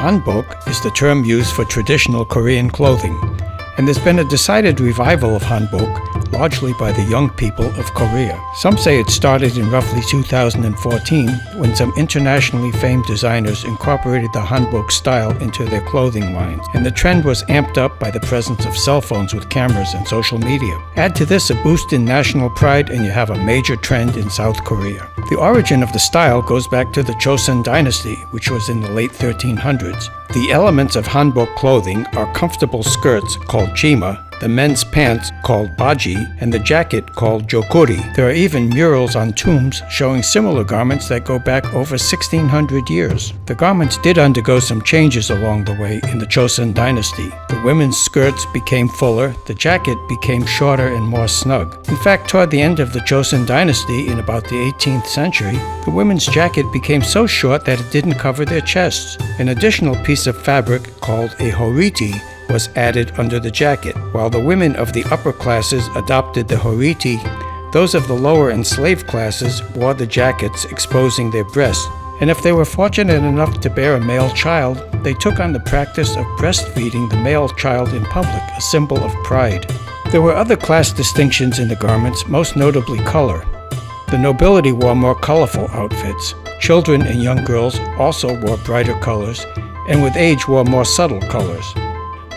Hanbok is the term used for traditional Korean clothing, and there's been a decided revival of Hanbok, largely by the young people of Korea. Some say it started in roughly 2014 when some internationally famed designers incorporated the Hanbok style into their clothing lines, and the trend was amped up by the presence of cell phones with cameras and social media. Add to this a boost in national pride and you have a major trend in South Korea. The origin of the style goes back to the Joseon dynasty, which was in the late 1300s. The elements of Hanbok clothing are comfortable skirts called chima, the men's pants called baji, and the jacket called jokuri. There are even murals on tombs showing similar garments that go back over 1600 years. The garments did undergo some changes along the way in the Joseon dynasty. The women's skirts became fuller, the jacket became shorter and more snug. In fact, toward the end of the Joseon dynasty in about the 18th century, the women's jacket became so short that it didn't cover their chests. An additional piece of fabric called a horiti was added under the jacket. While the women of the upper classes adopted the horiti, those of the lower enslaved classes wore the jackets exposing their breasts. And if they were fortunate enough to bear a male child, they took on the practice of breastfeeding the male child in public, a symbol of pride. There were other class distinctions in the garments, most notably color. The nobility wore more colorful outfits. Children and young girls also wore brighter colors, and with age wore more subtle colors.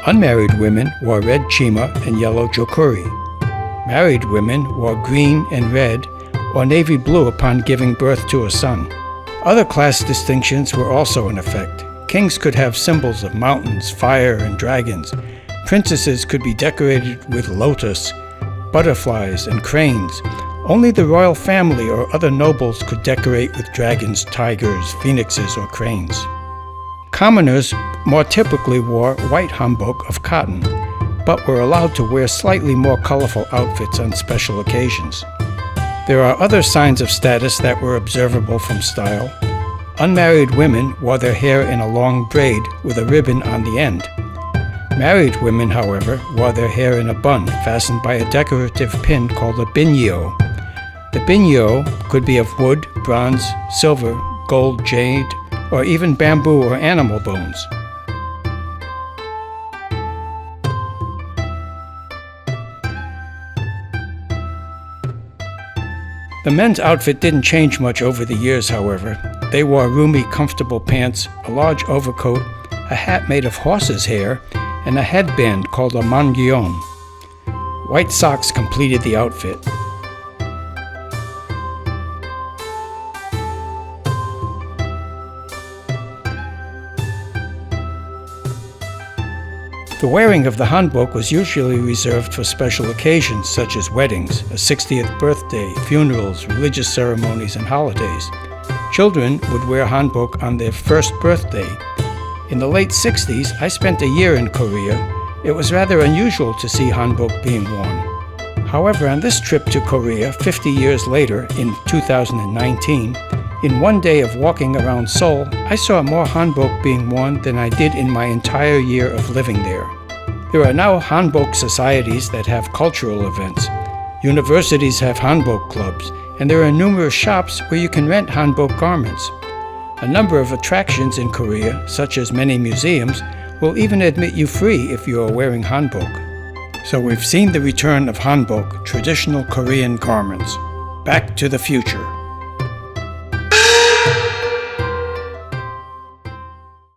Unmarried women wore red chima and yellow jokuri. Married women wore green and red or navy blue upon giving birth to a son. Other class distinctions were also in effect. Kings could have symbols of mountains, fire, and dragons. Princesses could be decorated with lotus, butterflies, and cranes. Only the royal family or other nobles could decorate with dragons, tigers, phoenixes, or cranes. Commoners more typically wore white hanbok of cotton, but were allowed to wear slightly more colorful outfits on special occasions. There are other signs of status that were observable from style. Unmarried women wore their hair in a long braid with a ribbon on the end. Married women, however, wore their hair in a bun fastened by a decorative pin called a binyeo. The binyeo could be of wood, bronze, silver, gold, jade, or even bamboo or animal bones. The men's outfit didn't change much over the years, however. They wore roomy, comfortable pants, a large overcoat, a hat made of horse's hair, and a headband called a mangyeon. White socks completed the outfit. The wearing of the hanbok was usually reserved for special occasions such as weddings, a 60th birthday, funerals, religious ceremonies, and holidays. Children would wear hanbok on their first birthday. In the late 60s, I spent a year in Korea. It was rather unusual to see hanbok being worn. However, on this trip to Korea 50 years later, in 2019, in one day of walking around Seoul, I saw more hanbok being worn than I did in my entire year of living there. There are now hanbok societies that have cultural events. Universities have hanbok clubs, and there are numerous shops where you can rent hanbok garments. A number of attractions in Korea, such as many museums, will even admit you free if you are wearing hanbok. So we've seen the return of hanbok, traditional Korean garments. Back to the future.